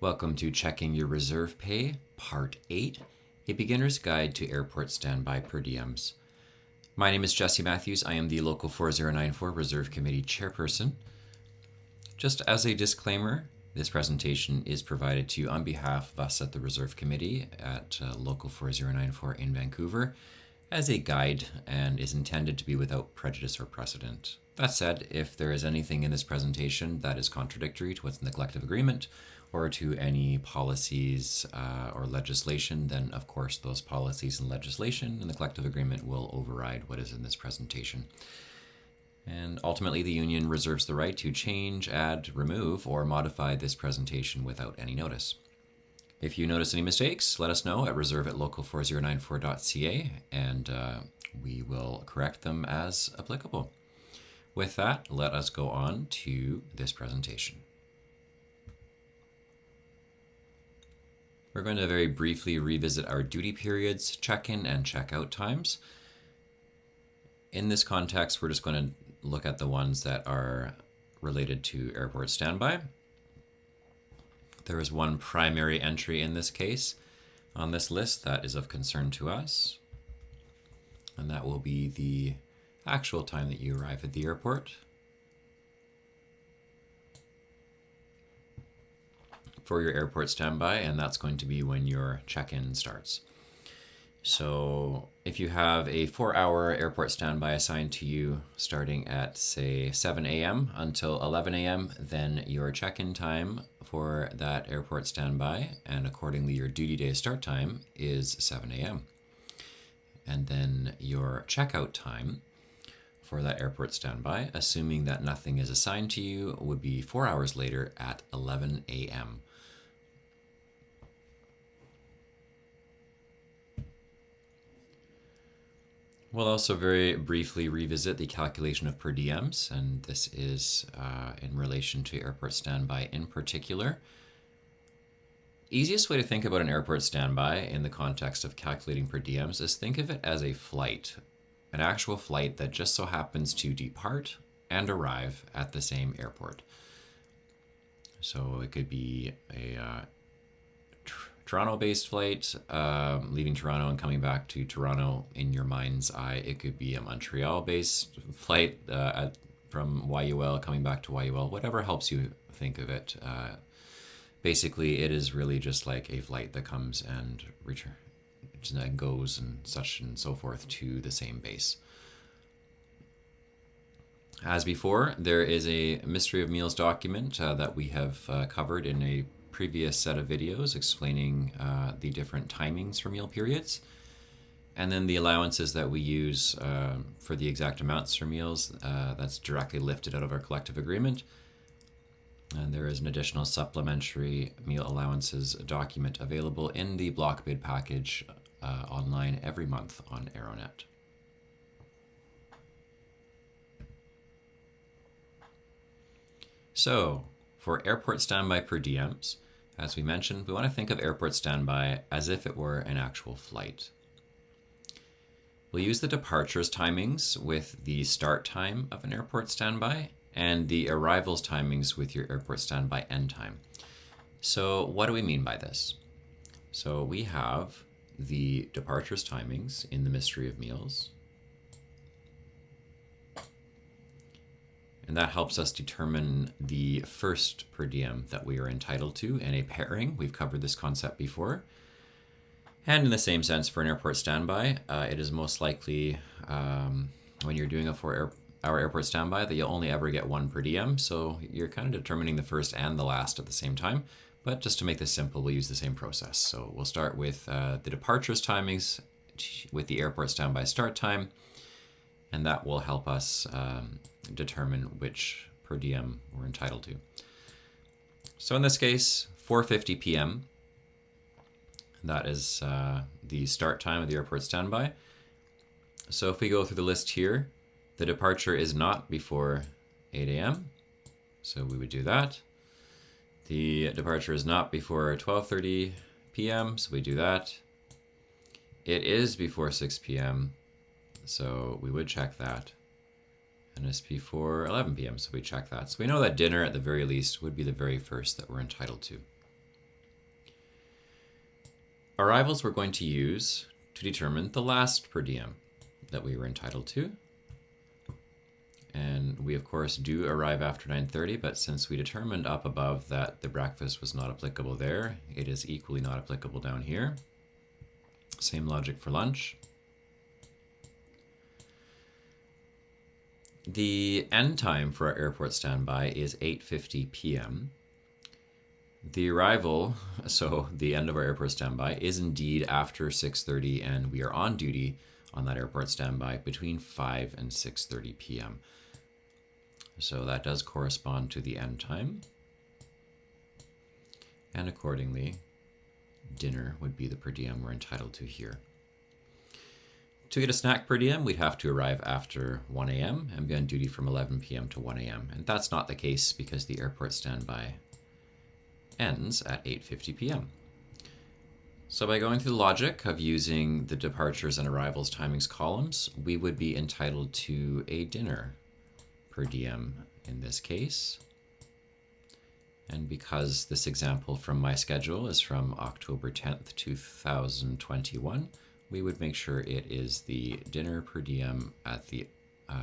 Welcome to Checking Your Reserve Pay, Part 8, a beginner's guide to airport standby per diems. My name is Jesse Matthews. I am the Local 4094 Reserve Committee Chairperson. Just as a disclaimer, this presentation is provided to you on behalf of us at the Reserve Committee at Local 4094 in Vancouver as a guide and is intended to be without prejudice or precedent. That said, if there is anything in this presentation that is contradictory to what's in the collective agreement or to any policies or legislation, then of course those policies and legislation in the collective agreement will override what is in this presentation. And ultimately, the union reserves the right to change, add, remove, or modify this presentation without any notice. If you notice any mistakes, let us know at reserve@local4094.ca, and we will correct them as applicable. With that, let us go on to this presentation. We're going to very briefly revisit our duty periods, check-in and check-out times. In this context, we're just going to look at the ones that are related to airport standby. There is one primary entry in this case on this list that is of concern to us, and that will be the actual time that you arrive at the airport. For your airport standby, and that's going to be when your check-in starts. So if you have a 4-hour airport standby assigned to you starting at, say, 7 a.m. until 11 a.m., then your check-in time for that airport standby, and accordingly your duty day start time, is 7 a.m. And then your checkout time for that airport standby, assuming that nothing is assigned to you, would be 4 hours later at 11 a.m. We'll also very briefly revisit the calculation of per diems, and this is in relation to airport standby in particular. Easiest way to think about an airport standby in the context of calculating per diems is think of it as a flight, an actual flight that just so happens to depart and arrive at the same airport. So it could be a Toronto-based flight, leaving Toronto and coming back to Toronto in your mind's eye. It could be a Montreal-based flight from YUL coming back to YUL, whatever helps you think of it. Basically, it is really just like a flight that comes and goes and such and so forth to the same base. As before, there is a Mystery of Meals document that we have covered in a previous set of videos explaining the different timings for meal periods, and then the allowances that we use for the exact amounts for meals that's directly lifted out of our collective agreement. And there is an additional supplementary meal allowances document available in the block bid package online every month on Aeronet. So for airport standby per diems, as we mentioned, we want to think of airport standby as if it were an actual flight. We'll use the departures timings with the start time of an airport standby and the arrivals timings with your airport standby end time. So what do we mean by this? So we have the departures timings in the Mystery of Meals, and that helps us determine the first per diem that we are entitled to in a pairing. We've covered this concept before. And in the same sense, for an airport standby, it is most likely when you're doing a 4-hour airport standby that you'll only ever get one per diem. So you're kind of determining the first and the last at the same time. But just to make this simple, we'll use the same process. So we'll start with the departures timings with the airport standby start time, and that will help us determine which per diem we're entitled to. So in this case, 4:50 p.m., that is the start time of the airport standby. So if we go through the list here, the departure is not before 8 a.m., so we would do that. The departure is not before 12:30 p.m., so we do that. It is before 6 p.m., so we would check that. And it's before 11 p.m., so we check that. So we know that dinner, at the very least, would be the very first that we're entitled to. arrivals we're going to use to determine the last per diem that we were entitled to. And we of course do arrive after 9:30, but since we determined up above that the breakfast was not applicable there, it is equally not applicable down here. Same logic for lunch. The end time for our airport standby is 8:50 p.m. The arrival, so the end of our airport standby, is indeed after 6:30, and we are on duty on that airport standby between 5 and 6:30 p.m. So that does correspond to the end time. And accordingly, dinner would be the per diem we're entitled to here. To get a snack per diem, we'd have to arrive after 1 a.m. and be on duty from 11 p.m. to 1 a.m. And that's not the case because the airport standby ends at 8:50 p.m. So by going through the logic of using the departures and arrivals timings columns, we would be entitled to a dinner per diem in this case. And because this example from my schedule is from October 10th, 2021, we would make sure it is the dinner per diem at the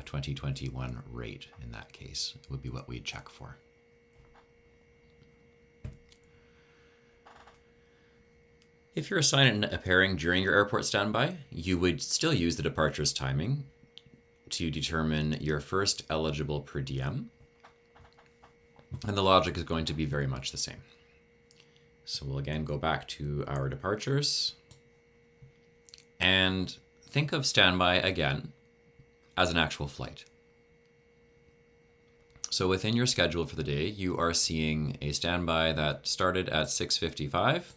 2021 rate. In that case, would be what we'd check for. If you're assigned a pairing during your airport standby, you would still use the departures timing to determine your first eligible per diem. And the logic is going to be very much the same. So we'll again go back to our departures and think of standby again as an actual flight. So within your schedule for the day, you are seeing a standby that started at 6:55.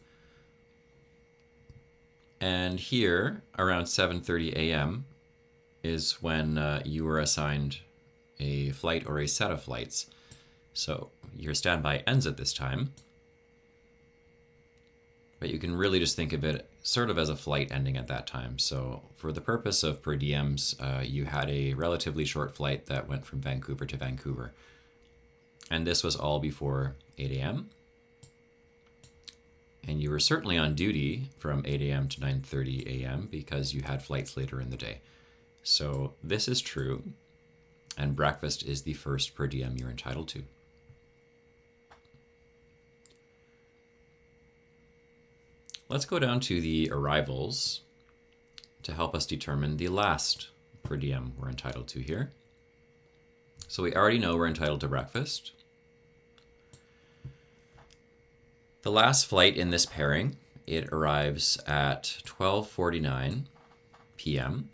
And here, around 7:30 a.m., is when you were assigned a flight or a set of flights. So your standby ends at this time, but you can really just think of it sort of as a flight ending at that time. So for the purpose of per diems, you had a relatively short flight that went from Vancouver to Vancouver. And this was all before 8 a.m. And you were certainly on duty from 8 a.m. to 9:30 a.m. because you had flights later in the day. So this is true, and breakfast is the first per diem you're entitled to. Let's go down to the arrivals to help us determine the last per diem we're entitled to here. So we already know we're entitled to breakfast. The last flight in this pairing, it arrives at 12:49 p.m.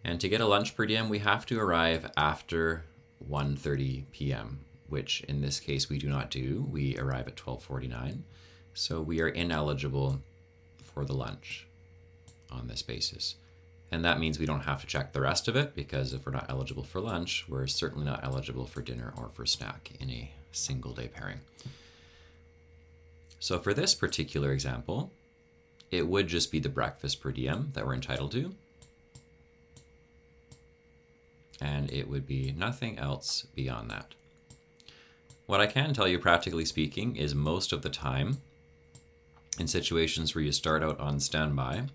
And to get a lunch per diem, we have to arrive after 1:30 p.m., which in this case we do not do. We arrive at 12:49. So we are ineligible for the lunch on this basis. And that means we don't have to check the rest of it, because if we're not eligible for lunch, we're certainly not eligible for dinner or for snack in a single day pairing. So for this particular example, it would just be the breakfast per diem that we're entitled to. And it would be nothing else beyond that. What I can tell you, practically speaking, is most of the time, in situations where you start out on standby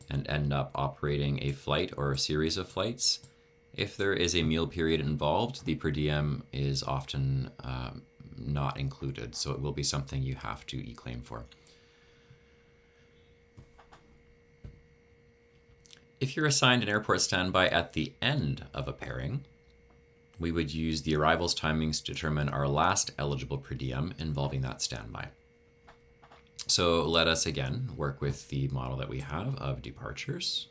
and end up operating a flight or a series of flights, if there is a meal period involved, the per diem is often not included. So it will be something you have to eClaim for. If you're assigned an airport standby at the end of a pairing, we would use the arrivals timings to determine our last eligible per diem involving that standby. So let us again work with the model that we have of departures.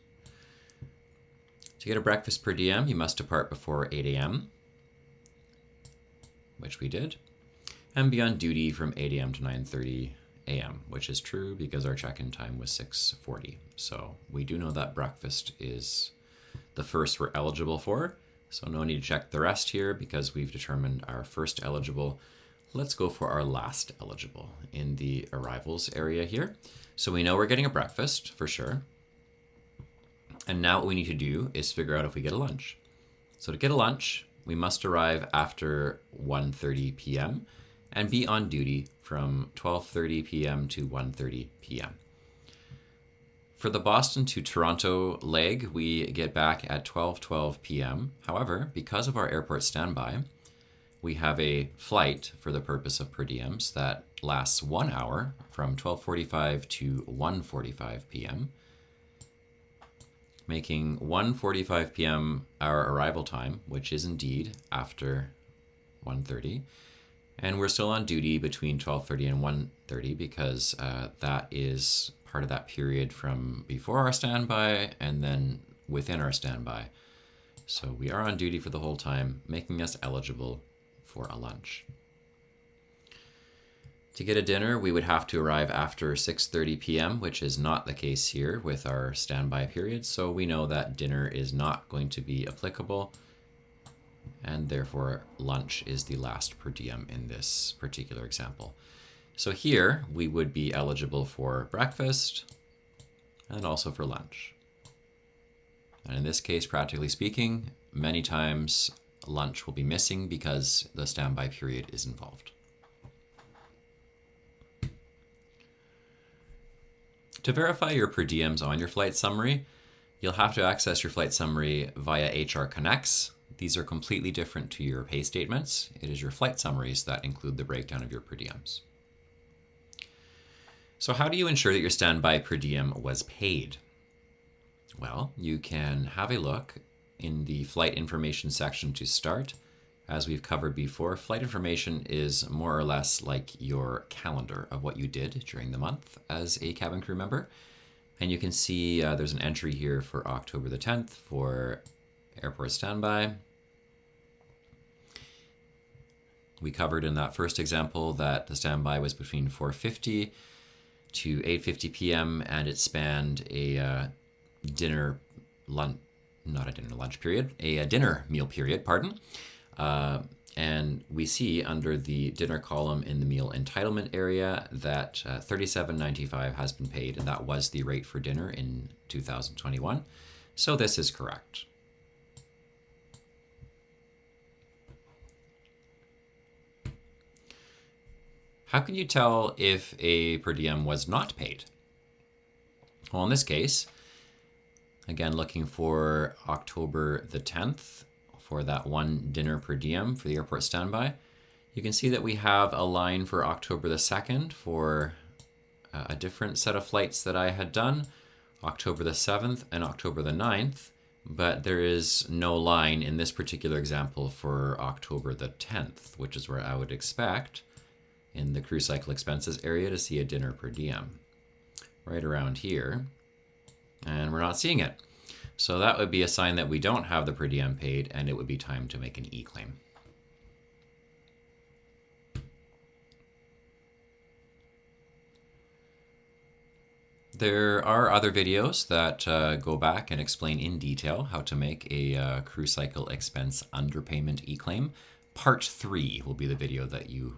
To get a breakfast per diem, you must depart before 8 a.m., which we did, and be on duty from 8 a.m. to 9:30 a.m., which is true because our check-in time was 6:40. So we do know that breakfast is the first we're eligible for. So no need to check the rest here because we've determined our first eligible. Let's go for our last eligible in the arrivals area here. So we know we're getting a breakfast for sure. And now what we need to do is figure out if we get a lunch. So to get a lunch, we must arrive after 1:30 p.m. and be on duty from 12:30 p.m. to 1:30 p.m. For the Boston to Toronto leg, we get back at 12:12 p.m. However, because of our airport standby, we have a flight for the purpose of per diems that lasts 1 hour from 12:45 to 1:45 p.m., making 1:45 p.m. our arrival time, which is indeed after 1:30. And we're still on duty between 12:30 and 1:30 because that is part of that period from before our standby and then within our standby. So we are on duty for the whole time, making us eligible for a lunch. To get a dinner, we would have to arrive after 6:30 p.m., which is not the case here with our standby period. So we know that dinner is not going to be applicable, and therefore lunch is the last per diem in this particular example. So here we would be eligible for breakfast and also for lunch. And in this case, practically speaking, many times lunch will be missing because the standby period is involved. To verify your per diems on your flight summary, you'll have to access your flight summary via HR Connects. These are completely different to your pay statements. It is your flight summaries that include the breakdown of your per diems. So how do you ensure that your standby per diem was paid? Well, you can have a look in the flight information section to start. As we've covered before, flight information is more or less like your calendar of what you did during the month as a cabin crew member. And you can see there's an entry here for October the 10th for airport standby. We covered in that first example that the standby was between 4:50 to 8:50 p.m. and it spanned a dinner meal period, pardon. And we see under the dinner column in the meal entitlement area that $37.95 has been paid, and that was the rate for dinner in 2021. So this is correct. How can you tell if a per diem was not paid? Well, in this case, again, looking for October the 10th for that one dinner per diem for the airport standby, you can see that we have a line for October the 2nd for a different set of flights that I had done, October the 7th and October the 9th, but there is no line in this particular example for October the 10th, which is where I would expect in the crew cycle expenses area to see a dinner per diem right around here, and we're not seeing it. So that would be a sign that we don't have the per diem paid, and it would be time to make an eClaim. There are other videos that go back and explain in detail how to make a crew cycle expense underpayment eClaim. Part 3 will be the video that you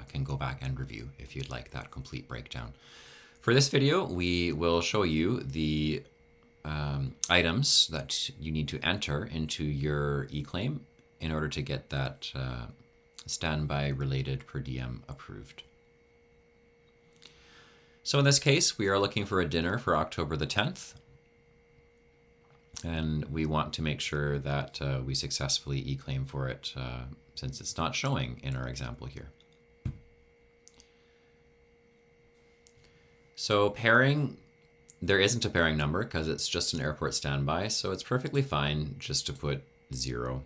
can go back and review if you'd like that complete breakdown. For this video, we will show you the items that you need to enter into your eClaim in order to get that standby related per diem approved. So in this case, we are looking for a dinner for October the 10th. And we want to make sure that we successfully eClaim for it since it's not showing in our example here. So pairing, there isn't a pairing number because it's just an airport standby, so it's perfectly fine just to put 0.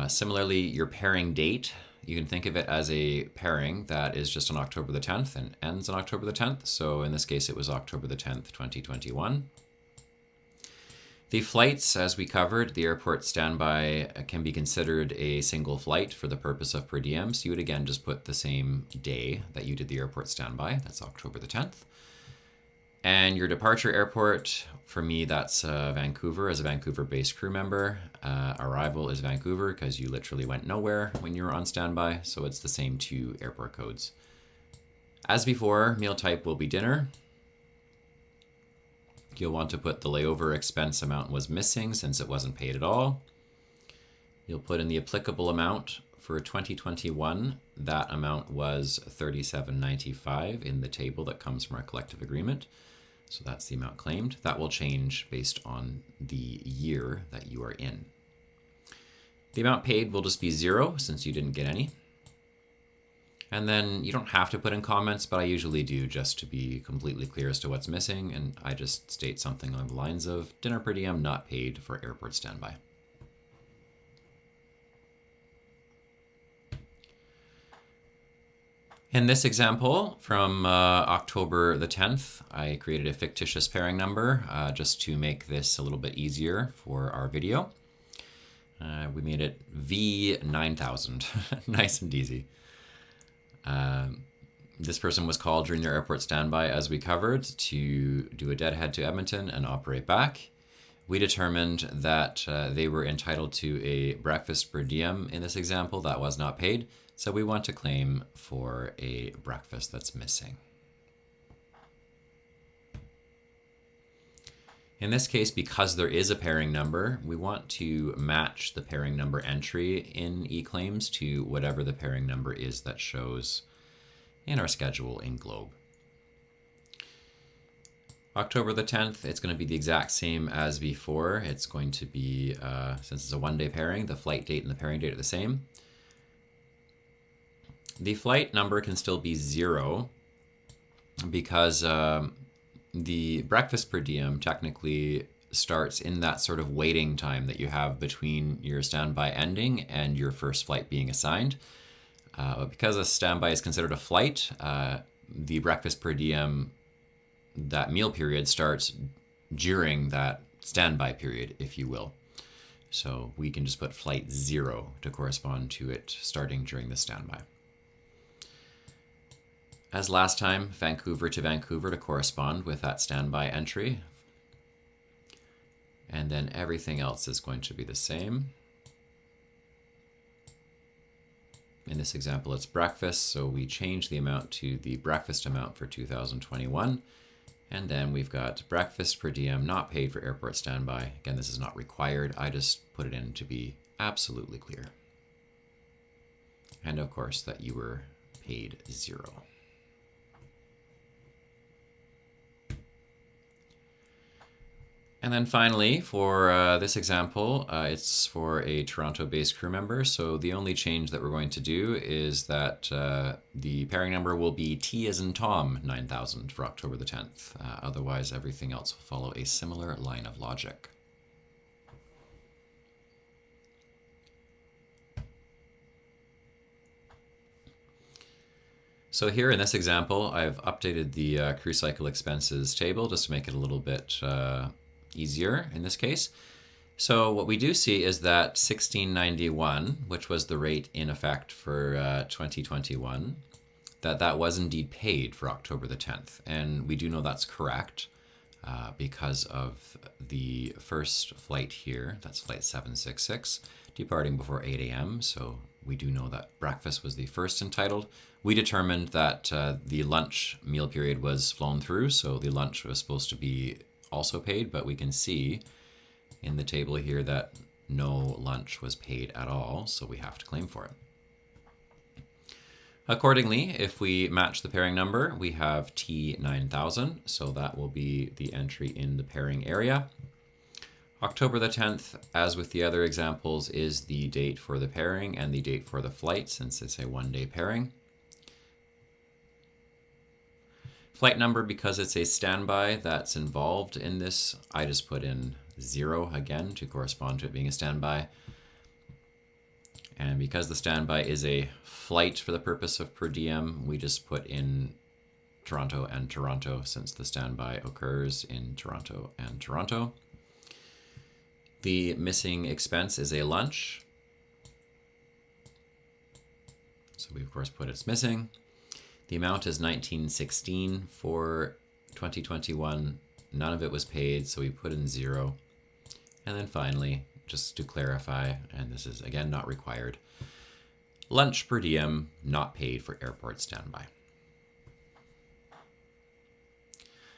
Similarly, your pairing date, you can think of it as a pairing that is just on October the 10th and ends on October the 10th. So in this case, it was October the 10th, 2021. The flights, as we covered, the airport standby can be considered a single flight for the purpose of per diem. So you would again just put the same day that you did the airport standby. That's October the 10th. And your departure airport, for me, that's Vancouver as a Vancouver-based crew member. Arrival is Vancouver because you literally went nowhere when you were on standby. So it's the same 2 airport codes. As before, meal type will be dinner. You'll want to put the layover expense amount was missing since it wasn't paid at all. You'll put in the applicable amount for 2021, that amount was $37.95 in the table that comes from our collective agreement. So that's the amount claimed. That will change based on the year that you are in. The amount paid will just be 0 since you didn't get any. And then you don't have to put in comments, but I usually do just to be completely clear as to what's missing. And I just state something along the lines of dinner per diem not paid for airport standby. In this example from October the 10th, I created a fictitious pairing number just to make this a little bit easier for our video. We made it V9000, nice and easy. This person was called during their airport standby, as we covered, to do a deadhead to Edmonton and operate back. We determined that they were entitled to a breakfast per diem in this example that was not paid. So we want to claim for a breakfast that's missing. In this case, because there is a pairing number, we want to match the pairing number entry in eClaims to whatever the pairing number is that shows in our schedule in Globe. October the 10th, it's going to be the exact same as before. It's going to be, since it's a one-day pairing, the flight date and the pairing date are the same. The flight number can still be 0 because the breakfast per diem technically starts in that sort of waiting time that you have between your standby ending and your first flight being assigned. But because a standby is considered a flight, the breakfast per diem, that meal period, starts during that standby period, if you will. So we can just put flight 0 to correspond to it starting during the standby. As last time, Vancouver to Vancouver to correspond with that standby entry. And then everything else is going to be the same. In this example, it's breakfast, so we change the amount to the breakfast amount for 2021. And then we've got breakfast per diem not paid for airport standby. Again, this is not required. I just put it in to be absolutely clear. And of course, that you were paid 0. And then finally, for this example, it's for a Toronto-based crew member. So the only change that we're going to do is that the pairing number will be T as in Tom 9000 for October the 10th. Otherwise, everything else will follow a similar line of logic. So here in this example, I've updated the crew cycle expenses table just to make it a little bit easier in this case. So what we do see is that $16.91, which was the rate in effect for 2021, that was indeed paid for October the 10th. And we do know that's correct because of the first flight here, that's flight 766, departing before 8 a.m. So we do know that breakfast was the first entitled. We determined that the lunch meal period was flown through, so the lunch was supposed to be also paid, but we can see in the table here that no lunch was paid at all, so we have to claim for it. Accordingly, if we match the pairing number, we have T9000, so that will be the entry in the pairing area. October the 10th, as with the other examples, is the date for the pairing and the date for the flight, since it's a one-day pairing. Flight number, because it's a standby that's involved in this, I just put in 0 again to correspond to it being a standby. And because the standby is a flight for the purpose of per diem, we just put in Toronto and Toronto since the standby occurs in Toronto and Toronto. The missing expense is a lunch. So we of course put it's missing. The amount is $19.16 for 2021. None of it was paid, so we put in 0. And then finally, just to clarify, and this is again not required, lunch per diem not paid for airport standby.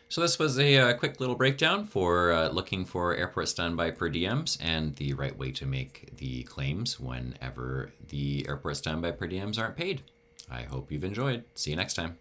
So this was a quick little breakdown for looking for airport standby per diems and the right way to make the claims whenever the airport standby per diems aren't paid. I hope you've enjoyed. See you next time.